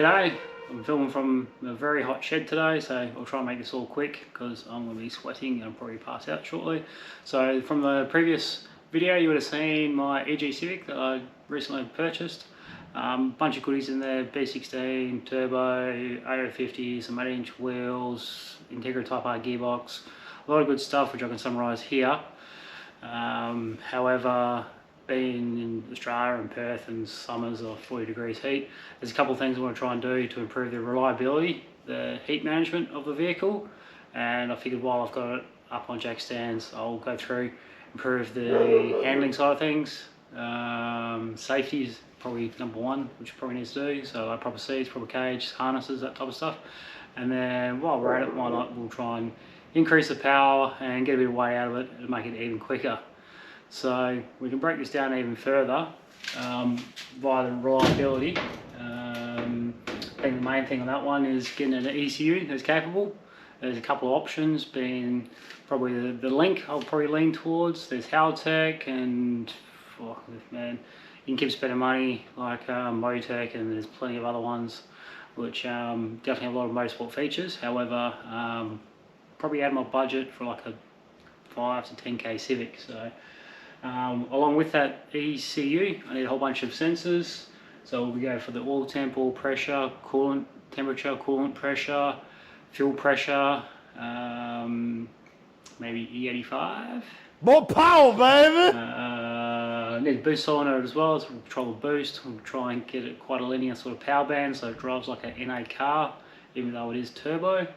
G'day, I'm filming from a very hot shed today, so I'll try and make this all quick because I'm going to be sweating and I'll probably pass out shortly. So from the previous video you would have seen my EG Civic that I recently purchased. Bunch of goodies in there, B16, turbo, A050, some 8-inch wheels, Integra Type R gearbox, a lot of good stuff which I can summarise here. However, being in Australia and Perth and summers of 40 degrees heat, there's a couple of things I want to try and do to improve the reliability, the heat management of the vehicle, and I figured while I've got it up on jack stands, I'll go through, improve the handling side of things. Safety is probably number one, which probably needs to do, so proper seats, proper cage, harnesses, that type of stuff. And then while we're at it, why not, we'll try and increase the power and get a bit of weight out of it and make it even quicker. So we can break this down even further via the reliability. I think the main thing on that one is getting an ECU that's capable. There's a couple of options, being probably the Link I'll probably lean towards. There's Haltech and, oh, man, you can keep spending money like Motec, and there's plenty of other ones which definitely have a lot of motorsport features. However, probably out of my budget for like a 5 to 10k Civic. So along with that ECU, I need a whole bunch of sensors. So we go for the oil temp, oil pressure, coolant temperature, coolant pressure, fuel pressure, maybe E85. More power, baby! Need a boost solenoid as well, so we'll control the boost. We'll try and get it quite a linear sort of power band, so it drives like an NA car, even though it is turbo.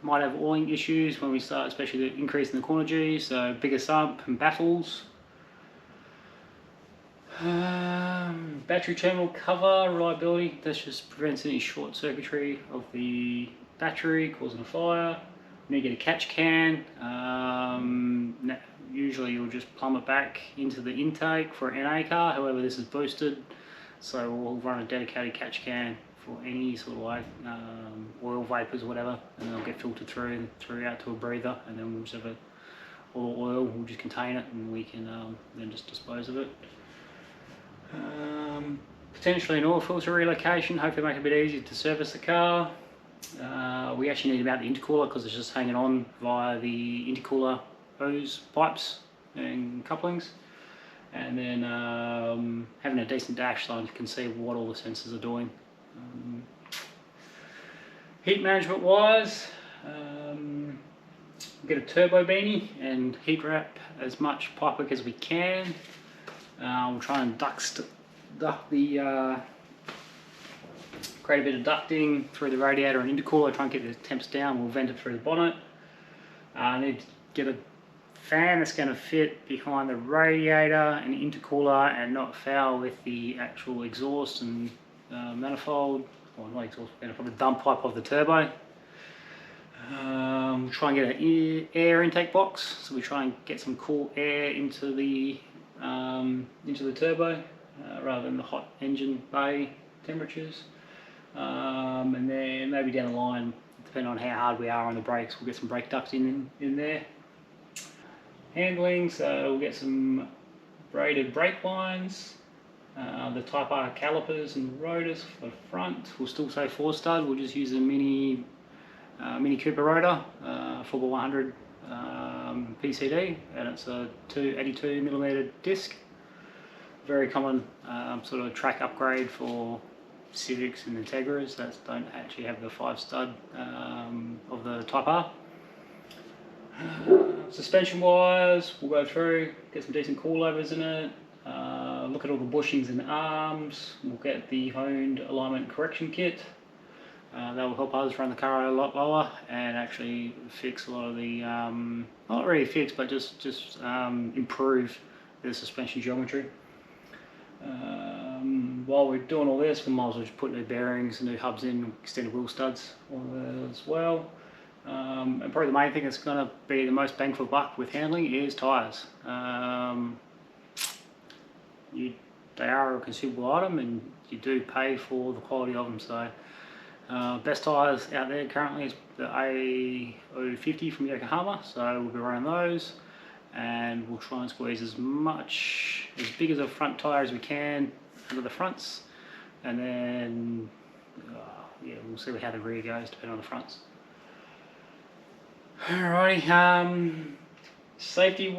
Might have oiling issues when we start, especially the increase in the corner G, so bigger sump and baffles. Battery terminal cover, reliability, that just prevents any short circuitry of the battery causing a fire. We need to get a catch can. Usually you'll just plumb it back into the intake for an NA car, however this is boosted, so we'll run a dedicated catch can for any sort of like oil vapors or whatever, and they'll get filtered through out to a breather, and then we'll just have all the oil, we'll just contain it and we can then just dispose of it. Potentially an oil filter relocation, hopefully make it a bit easier to service the car. We actually need to mount the intercooler because it's just hanging on via the intercooler hose pipes and couplings, and then having a decent dash so I can see what all the sensors are doing. Heat management wise, get a turbo beanie and heat wrap as much pipework as we can. We'll try and duct the create a bit of ducting through the radiator and intercooler, try and get the temps down. We'll vent it through the bonnet. I need to get a fan that's going to fit behind the radiator and intercooler and not foul with the actual exhaust and manifold, or not exhaust manifold, the dump pipe of the turbo. We'll try and get an air intake box, so we try and get some cool air into the turbo rather than the hot engine bay temperatures. And then maybe down the line, depending on how hard we are on the brakes, we'll get some brake ducting in there. Handling, so we'll get some braided brake lines, the Type R calipers and rotors for the front. We'll still say 4-stud, we'll just use a Mini Cooper rotor, 4x100 PCD, and it's a 82mm disc. Very common sort of track upgrade for Civics and Integras that don't actually have the 5-stud of the Type R. Suspension wise, we'll go through, get some decent coilovers in it, look at all the bushings and arms. We'll get the honed alignment correction kit. That will help us run the car a lot lower and actually fix a lot of the, not really fix, but just improve the suspension geometry. While we're doing all this, we might as well just put new bearings and new hubs in, extended wheel studs as well. And probably the main thing that's going to be the most bang for buck with handling is tyres. They are a consumable item and you do pay for the quality of them. So best tyres out there currently is the A050 from Yokohama, so we'll be running those, and we'll try and squeeze as big as a front tyre as we can under the fronts, and then yeah, we'll see how the rear goes depending on the fronts. Alrighty, safety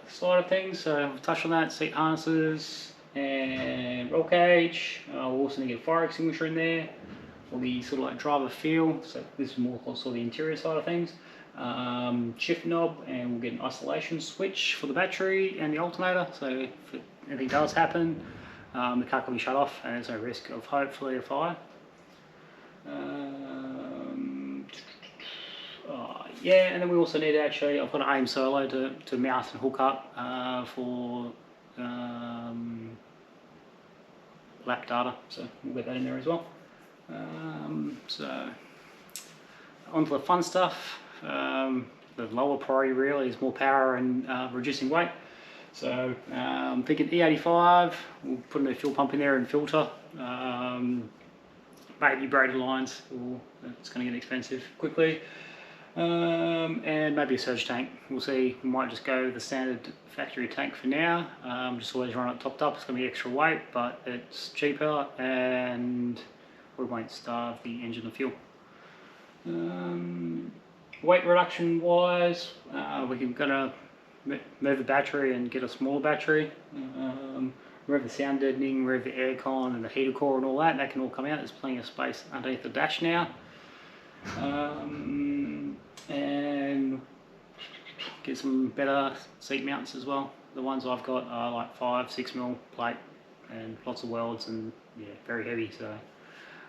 side of things, so I've touched on that, seat harnesses and roll cage. We'll also need to get a fire extinguisher in there for the sort of like driver feel, so this is more sort of the interior side of things. Shift knob, and we'll get an isolation switch for the battery and the alternator, so if anything does happen, the car can be shut off and there's no risk of hopefully a fire. Yeah, and then we also need actually, I've got an AIM Solo to mount and hook up for lap data, so we'll get that in there as well. So onto the fun stuff. The lower priority really is more power and reducing weight. So I'm thinking E85, we'll put a new fuel pump in there and filter. Maybe braided lines, it's going to get expensive quickly. And maybe a surge tank. We'll see, we might just go the standard factory tank for now. Just always run it topped up, it's going to be extra weight, but it's cheaper and we won't starve the engine of fuel. Weight reduction wise, we're going to move the battery and get a smaller battery. Remove the sound deadening, remove the aircon and the heater core and all that. That can all come out. There's plenty of space underneath the dash now. And get some better seat mounts as well. The ones I've got are like 5-6mm plate and lots of welds and yeah, very heavy. So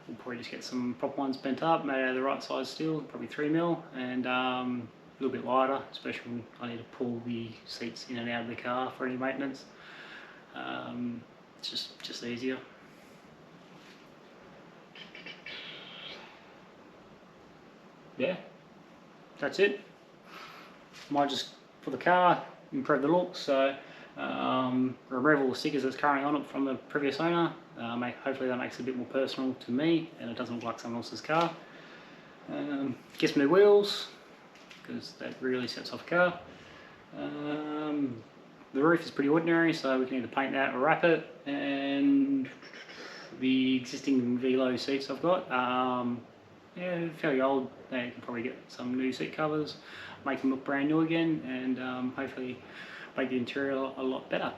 we'll probably just get some proper ones bent up, made out of the right size steel, probably 3mm, and a little bit lighter, especially when I need to pull the seats in and out of the car for any maintenance. It's just easier. Yeah, that's it. Might just, for the car, improve the look, so remove all the stickers that's currently on it from the previous owner. Hopefully that makes it a bit more personal to me and it doesn't look like someone else's car. Get some new wheels, because that really sets off a car. The roof is pretty ordinary, so we can either paint that or wrap it, and the existing Velo seats I've got, yeah, fairly old. They can probably get some new seat covers, make them look brand new again, and hopefully make the interior a lot better.